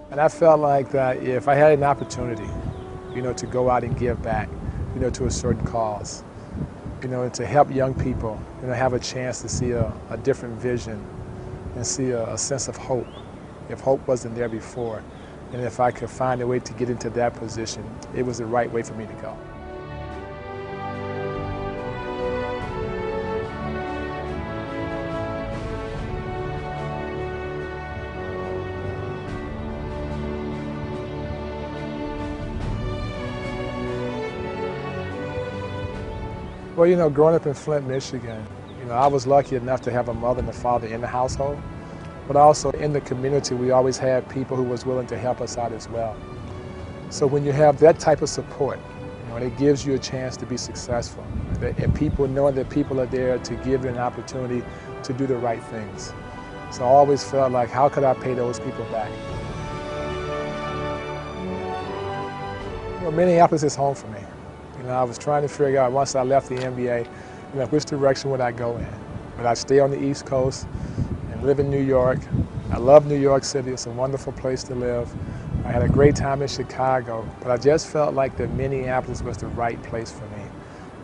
And I felt like that if I had an opportunity, to go out and give back, to a certain cause, and to help young people, have a chance to see a different vision and see a sense of hope, if hope wasn't there before. And if I could find a way to get into that position, it was the right way for me to go. Well, growing up in Flint, Michigan, I was lucky enough to have a mother and a father in the household, but also in the community, we always had people who was willing to help us out as well. So when you have that type of support, it gives you a chance to be successful. And people knowing that people are there to give you an opportunity to do the right things. So I always felt like, how could I pay those people back? Minneapolis is home for me. I was trying to figure out, once I left the NBA, which direction would I go in? Would I stay on the East Coast and live in New York? I love New York City. It's a wonderful place to live. I had a great time in Chicago, but I just felt like that Minneapolis was the right place for me.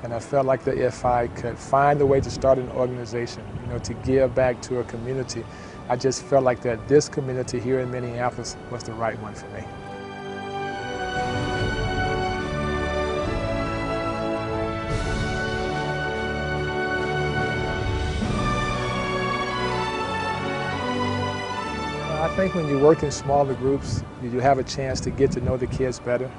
And I felt like that if I could find a way to start an organization, to give back to a community, I just felt like that this community here in Minneapolis was the right one for me. I think when you work in smaller groups, you have a chance to get to know the kids better,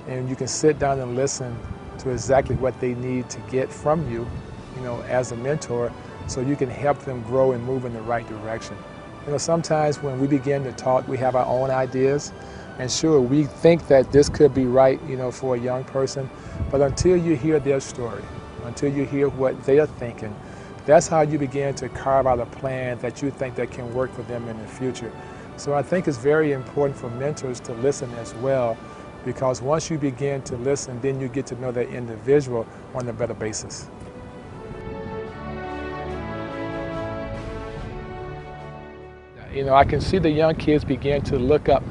and you can sit down and listen to exactly what they need to get from you, as a mentor, so you can help them grow and move in the right direction. Sometimes when we begin to talk, we have our own ideas, and sure, we think that this could be right, for a young person, but until you hear their story, until you hear what they're thinking, that's how you begin to carve out a plan that you think that can work for them in the future. So I think it's very important for mentors to listen as well, because once you begin to listen, then you get to know that individual on a better basis. I can see the young kids begin to look up,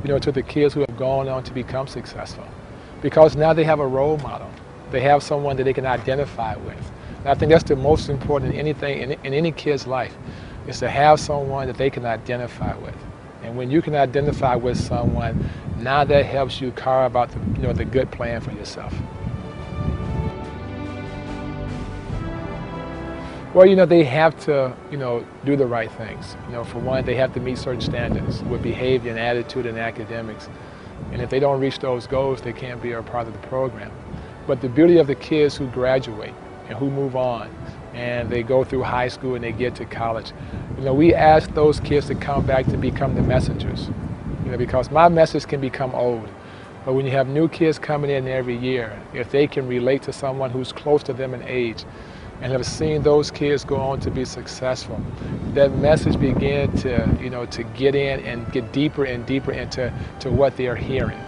to the kids who have gone on to become successful, because now they have a role model. They have someone that they can identify with. And I think that's the most important in anything, in any kid's life, is to have someone that they can identify with. And when you can identify with someone, now that helps you carve out the good plan for yourself. Well, they have to, do the right things. For one, they have to meet certain standards with behavior and attitude and academics. And if they don't reach those goals, they can't be a part of the program. But the beauty of the kids who graduate and who move on, and they go through high school and they get to college, we ask those kids to come back to become the messengers, because my message can become old. But when you have new kids coming in every year, if they can relate to someone who's close to them in age and have seen those kids go on to be successful, that message begin to, to get in and get deeper and deeper into what they're hearing.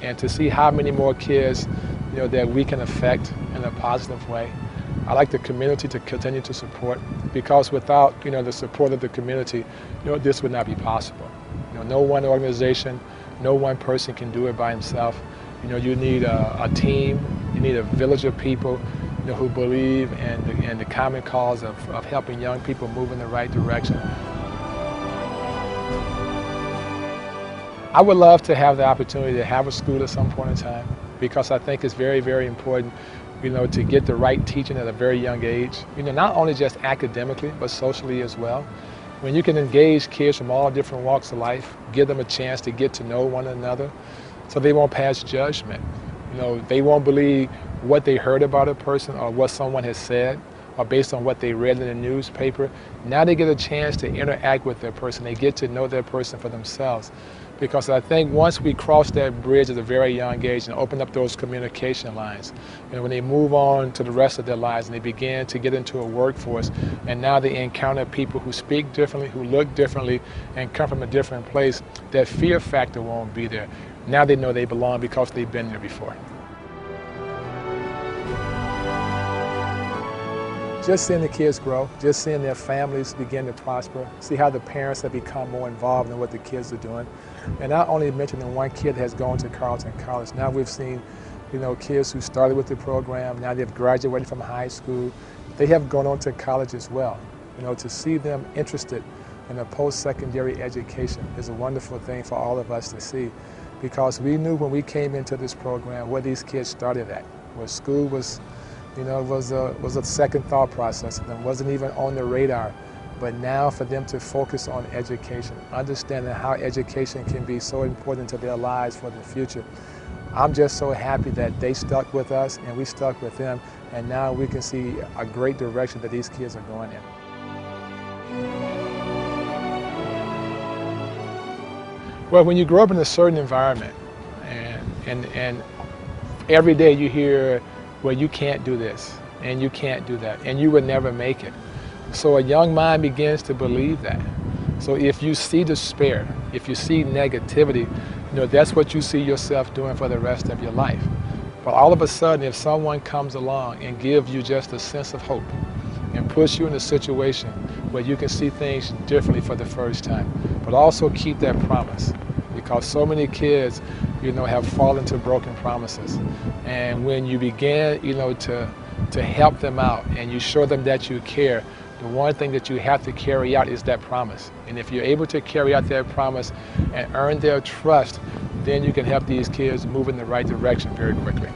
And to see how many more kids, that we can affect in a positive way. I like the community to continue to support, because without, the support of the community, this would not be possible. No one organization, no one person can do it by himself. You need a team, you need a village of people, who believe in the common cause of helping young people move in the right direction. I would love to have the opportunity to have a school at some point in time, because I think it's very, very important, to get the right teaching at a very young age, not only just academically, but socially as well. When you can engage kids from all different walks of life, give them a chance to get to know one another, so they won't pass judgment. They won't believe what they heard about a person or what someone has said, or based on what they read in the newspaper. Now they get a chance to interact with their person. They get to know their person for themselves. Because I think once we cross that bridge at a very young age and open up those communication lines, when they move on to the rest of their lives and they begin to get into a workforce, and now they encounter people who speak differently, who look differently, and come from a different place, that fear factor won't be there. Now they know they belong because they've been there before. just seeing the kids grow, just seeing their families begin to prosper, see how the parents have become more involved in what the kids are doing. And not only mentioning one kid that has gone to Carleton College, now we've seen, kids who started with the program, now they've graduated from high school, they have gone on to college as well. To see them interested in a post-secondary education is a wonderful thing for all of us to see, because we knew when we came into this program where these kids started at, where school was was a second thought process and wasn't even on the radar. But now for them to focus on education, understanding how education can be so important to their lives for the future. I'm just so happy that they stuck with us and we stuck with them, and now we can see a great direction that these kids are going in. Well, when you grow up in a certain environment and every day you hear, well, you can't do this, and you can't do that, and you would never make it. So a young mind begins to believe that. So if you see despair, if you see negativity, that's what you see yourself doing for the rest of your life. But all of a sudden, if someone comes along and gives you just a sense of hope and puts you in a situation where you can see things differently for the first time, but also keep that promise, because so many kids have fallen to broken promises. And when you begin, to help them out and you show them that you care, the one thing that you have to carry out is that promise. And if you're able to carry out that promise and earn their trust, then you can help these kids move in the right direction very quickly.